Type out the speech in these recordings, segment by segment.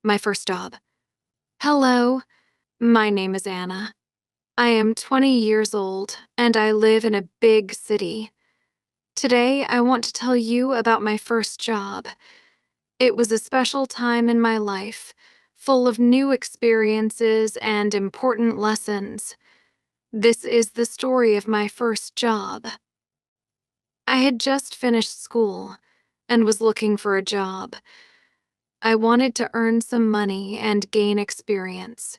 My first job. Hello, my name is Anna. I am 20 years old and I live in a big city. Today, I want to tell you about my first job. It was a special time in my life, full of new experiences and important lessons. This is the story of my first job. I had just finished school and was looking for a job. I wanted to earn some money and gain experience.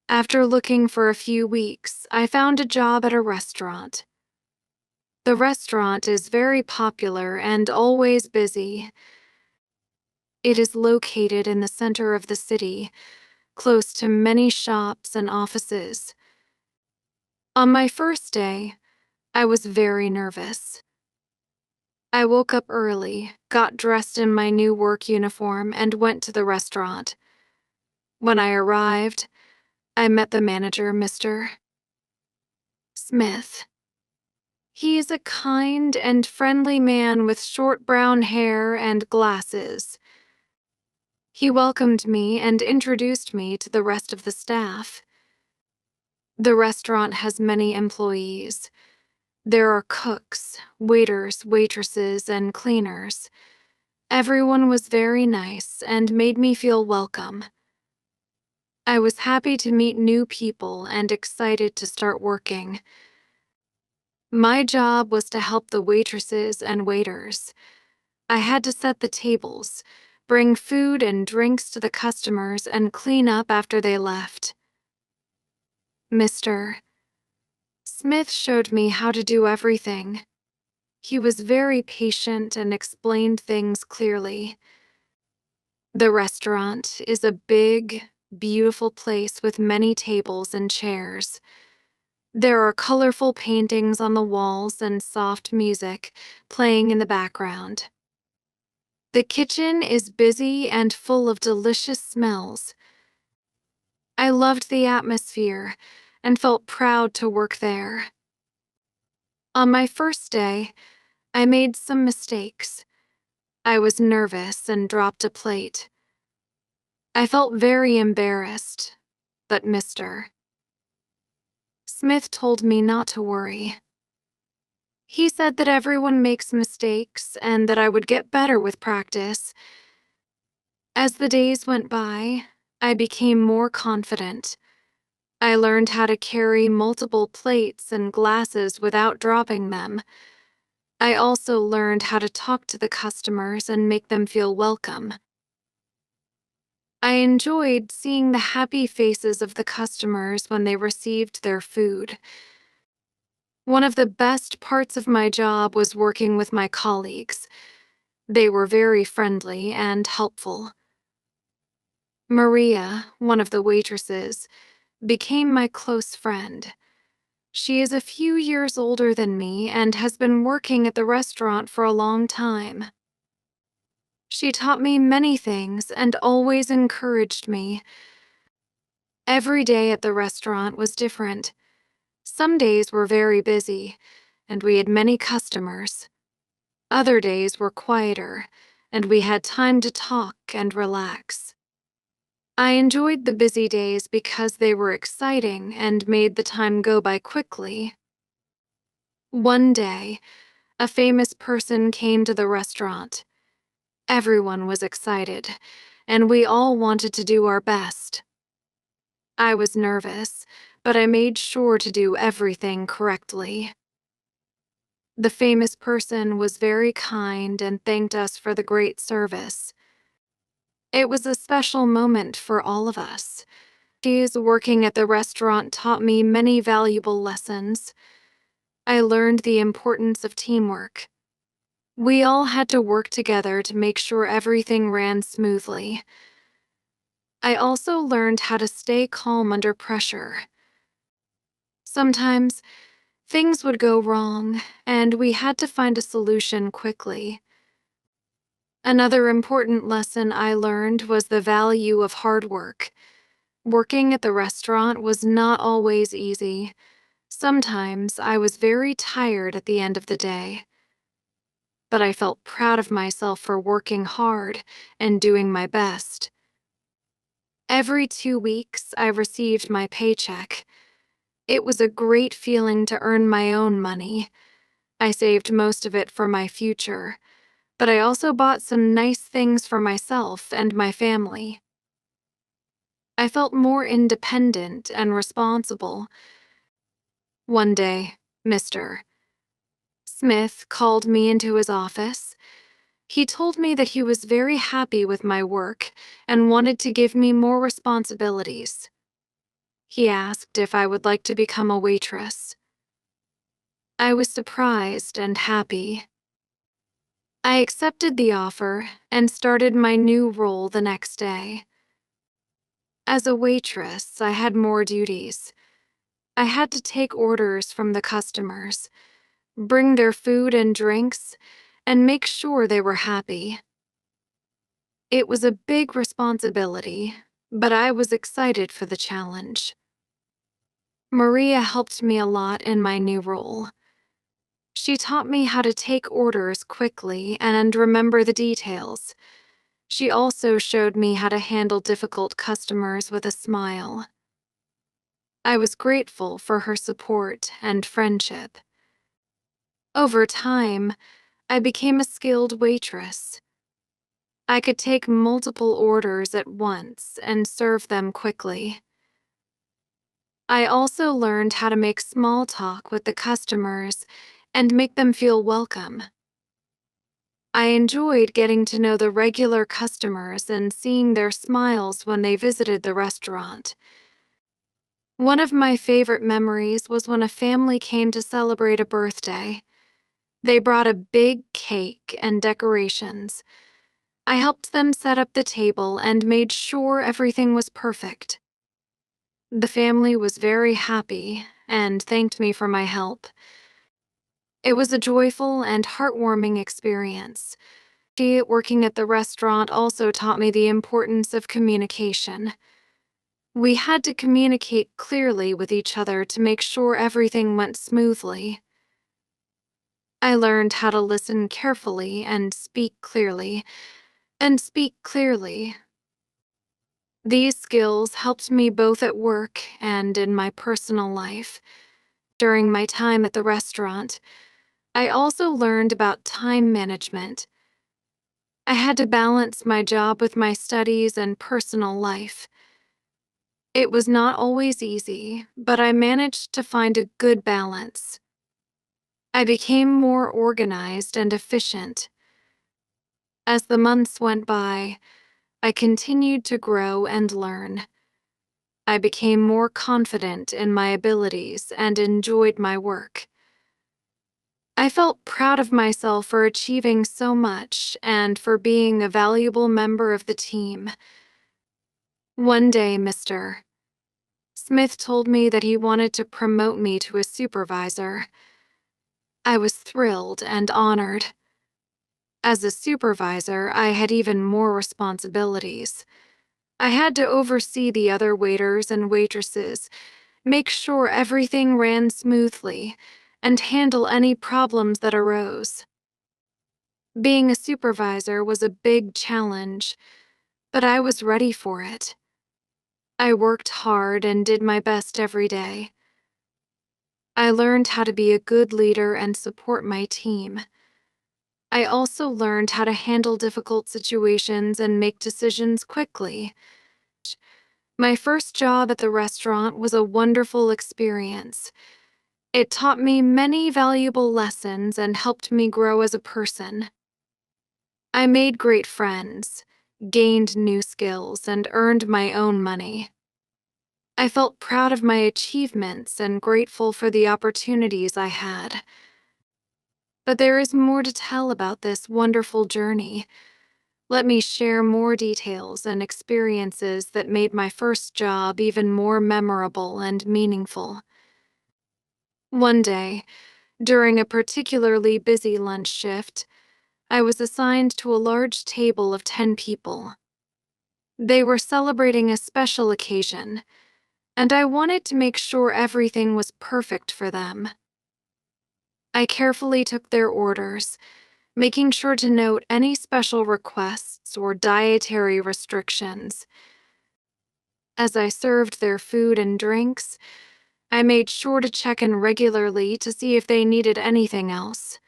After looking for a few weeks, I found a job at a restaurant. The restaurant is very popular and always busy. It is located in the center of the city, close to many shops and offices. On my first day, I was very nervous. I woke up early, got dressed in my new work uniform, and went to the restaurant. When I arrived, I met the manager, Mr. Smith. He is a kind and friendly man with short brown hair and glasses. He welcomed me and introduced me to the rest of the staff. The restaurant has many employees. There are cooks, waiters, waitresses, and cleaners. Everyone was very nice and made me feel welcome. I was happy to meet new people and excited to start working. My job was to help the waitresses and waiters. I had to set the tables, bring food and drinks to the customers, and clean up after they left. Mr. Smith showed me how to do everything. He was very patient and explained things clearly. The restaurant is a big, beautiful place with many tables and chairs. There are colorful paintings on the walls and soft music playing in the background. The kitchen is busy and full of delicious smells. I loved the atmosphere and felt proud to work there. On my first day, I made some mistakes. I was nervous and dropped a plate. I felt very embarrassed, but Mr. Smith told me not to worry. He said that everyone makes mistakes and that I would get better with practice. As the days went by, I became more confident. I learned how to carry multiple plates and glasses without dropping them. I also learned how to talk to the customers and make them feel welcome. I enjoyed seeing the happy faces of the customers when they received their food. One of the best parts of my job was working with my colleagues. They were very friendly and helpful. Maria, one of the waitresses, became my close friend. She is a few years older than me and has been working at the restaurant for a long time. She taught me many things and always encouraged me. Every day at the restaurant was different. Some days were very busy, and we had many customers. Other days were quieter, and we had time to talk and relax. I enjoyed the busy days because they were exciting and made the time go by quickly. One day, a famous person came to the restaurant. Everyone was excited, and we all wanted to do our best. I was nervous, but I made sure to do everything correctly. The famous person was very kind and thanked us for the great service. It was a special moment for all of us. Days working at the restaurant taught me many valuable lessons. I learned the importance of teamwork. We all had to work together to make sure everything ran smoothly. I also learned how to stay calm under pressure. Sometimes, things would go wrong, and we had to find a solution quickly. Another important lesson I learned was the value of hard work. Working at the restaurant was not always easy. Sometimes I was very tired at the end of the day. But I felt proud of myself for working hard and doing my best. Every 2 weeks, I received my paycheck. It was a great feeling to earn my own money. I saved most of it for my future, but I also bought some nice things for myself and my family. I felt more independent and responsible. One day, Mr. Smith called me into his office. He told me that he was very happy with my work and wanted to give me more responsibilities. He asked if I would like to become a waitress. I was surprised and happy. I accepted the offer and started my new role the next day. As a waitress, I had more duties. I had to take orders from the customers, bring their food and drinks, and make sure they were happy. It was a big responsibility, but I was excited for the challenge. Maria helped me a lot in my new role. She taught me how to take orders quickly and remember the details. She also showed me how to handle difficult customers with a smile. I was grateful for her support and friendship. Over time, I became a skilled waitress. I could take multiple orders at once and serve them quickly. I also learned how to make small talk with the customers and make them feel welcome. I enjoyed getting to know the regular customers and seeing their smiles when they visited the restaurant. One of my favorite memories was when a family came to celebrate a birthday. They brought a big cake and decorations. I helped them set up the table and made sure everything was perfect. The family was very happy and thanked me for my help. It was a joyful and heartwarming experience. Working at the restaurant also taught me the importance of communication. We had to communicate clearly with each other to make sure everything went smoothly. I learned how to listen carefully and speak clearly. These skills helped me both at work and in my personal life. During my time at the restaurant, I also learned about time management. I had to balance my job with my studies and personal life. It was not always easy, but I managed to find a good balance. I became more organized and efficient. As the months went by, I continued to grow and learn. I became more confident in my abilities and enjoyed my work. I felt proud of myself for achieving so much and for being a valuable member of the team. One day, Mr. Smith told me that he wanted to promote me to a supervisor. I was thrilled and honored. As a supervisor, I had even more responsibilities. I had to oversee the other waiters and waitresses, make sure everything ran smoothly, and handle any problems that arose. Being a supervisor was a big challenge, but I was ready for it. I worked hard and did my best every day. I learned how to be a good leader and support my team. I also learned how to handle difficult situations and make decisions quickly. My first job at the restaurant was a wonderful experience. It taught me many valuable lessons and helped me grow as a person. I made great friends, gained new skills, and earned my own money. I felt proud of my achievements and grateful for the opportunities I had. But there is more to tell about this wonderful journey. Let me share more details and experiences that made my first job even more memorable and meaningful. One day, during a particularly busy lunch shift, I was assigned to a large table of 10 people. They were celebrating a special occasion, and I wanted to make sure everything was perfect for them. I carefully took their orders, making sure to note any special requests or dietary restrictions. As I served their food and drinks, I made sure to check in regularly to see if they needed anything else.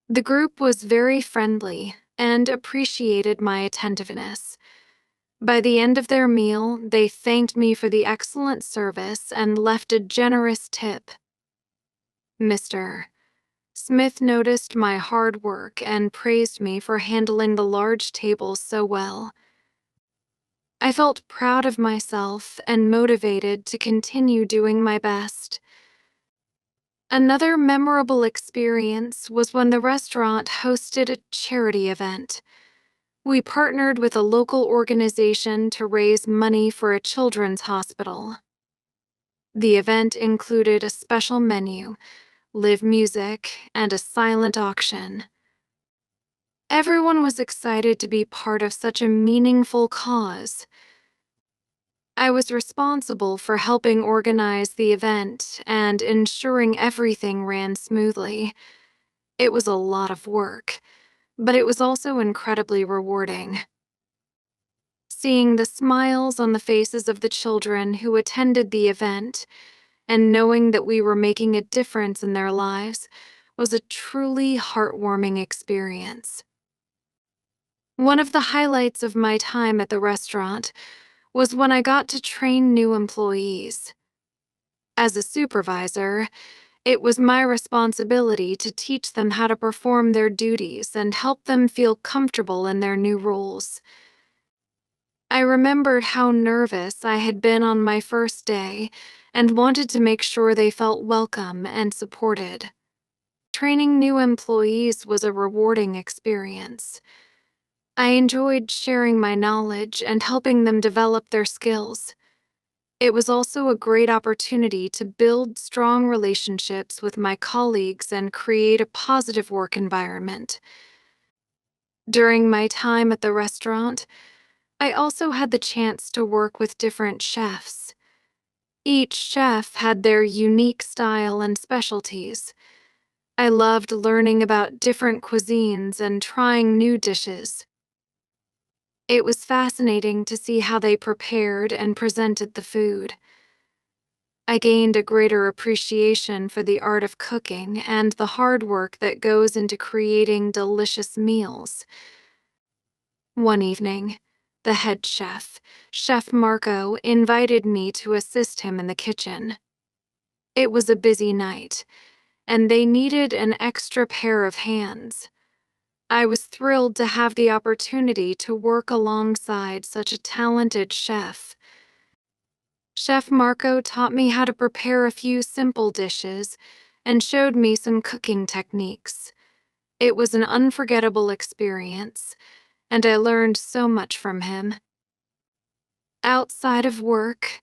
The group was very friendly and appreciated my attentiveness. By the end of their meal, they thanked me for the excellent service and left a generous tip. Mr. Smith noticed my hard work and praised me for handling the large tables so well. I felt proud of myself and motivated to continue doing my best. Another memorable experience was when the restaurant hosted a charity event. We partnered with a local organization to raise money for a children's hospital. The event included a special menu, live music, and a silent auction. Everyone was excited to be part of such a meaningful cause. I was responsible for helping organize the event and ensuring everything ran smoothly. It was a lot of work, but it was also incredibly rewarding. Seeing the smiles on the faces of the children who attended the event and knowing that we were making a difference in their lives was a truly heartwarming experience. One of the highlights of my time at the restaurant was when I got to train new employees. As a supervisor, it was my responsibility to teach them how to perform their duties and help them feel comfortable in their new roles. I remembered how nervous I had been on my first day and wanted to make sure they felt welcome and supported. Training new employees was a rewarding experience. I enjoyed sharing my knowledge and helping them develop their skills. It was also a great opportunity to build strong relationships with my colleagues and create a positive work environment. During my time at the restaurant, I also had the chance to work with different chefs. Each chef had their unique style and specialties. I loved learning about different cuisines and trying new dishes. It was fascinating to see how they prepared and presented the food. I gained a greater appreciation for the art of cooking and the hard work that goes into creating delicious meals. One evening, the head chef, Chef Marco, invited me to assist him in the kitchen. It was a busy night, and they needed an extra pair of hands. I was thrilled to have the opportunity to work alongside such a talented chef. Chef Marco taught me how to prepare a few simple dishes and showed me some cooking techniques. It was an unforgettable experience, and I learned so much from him. Outside of work,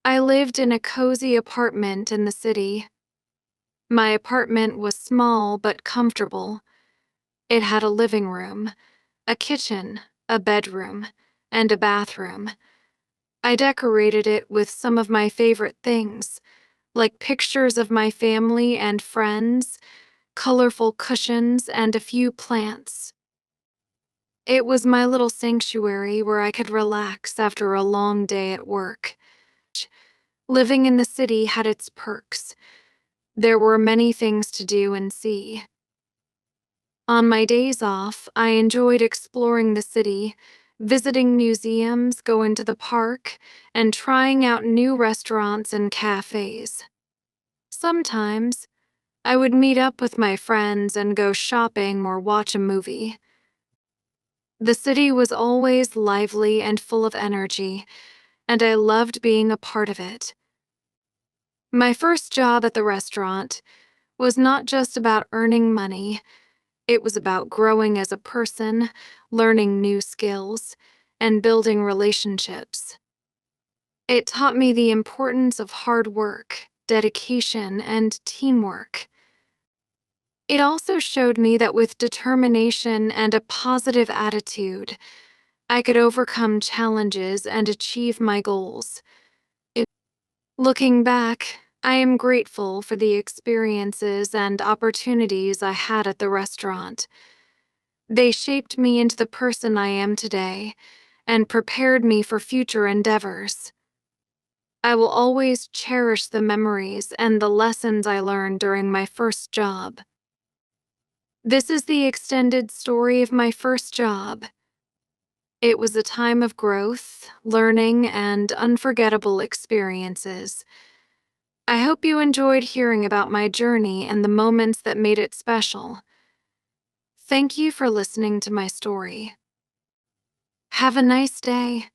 I lived in a cozy apartment in the city. My apartment was small but comfortable. It had a living room, a kitchen, a bedroom, and a bathroom. I decorated it with some of my favorite things, like pictures of my family and friends, colorful cushions, and a few plants. It was my little sanctuary where I could relax after a long day at work. Living in the city had its perks. There were many things to do and see. On my days off, I enjoyed exploring the city, visiting museums, going to the park, and trying out new restaurants and cafes. Sometimes, I would meet up with my friends and go shopping or watch a movie. The city was always lively and full of energy, and I loved being a part of it. My first job at the restaurant was not just about earning money. It was about growing as a person, learning new skills, and building relationships. It taught me the importance of hard work, dedication, and teamwork. It also showed me that with determination and a positive attitude, I could overcome challenges and achieve my goals. Looking back, I am grateful for the experiences and opportunities I had at the restaurant. They shaped me into the person I am today, and prepared me for future endeavors. I will always cherish the memories and the lessons I learned during my first job. This is the extended story of my first job. It was a time of growth, learning, and unforgettable experiences. I hope you enjoyed hearing about my journey and the moments that made it special. Thank you for listening to my story. Have a nice day.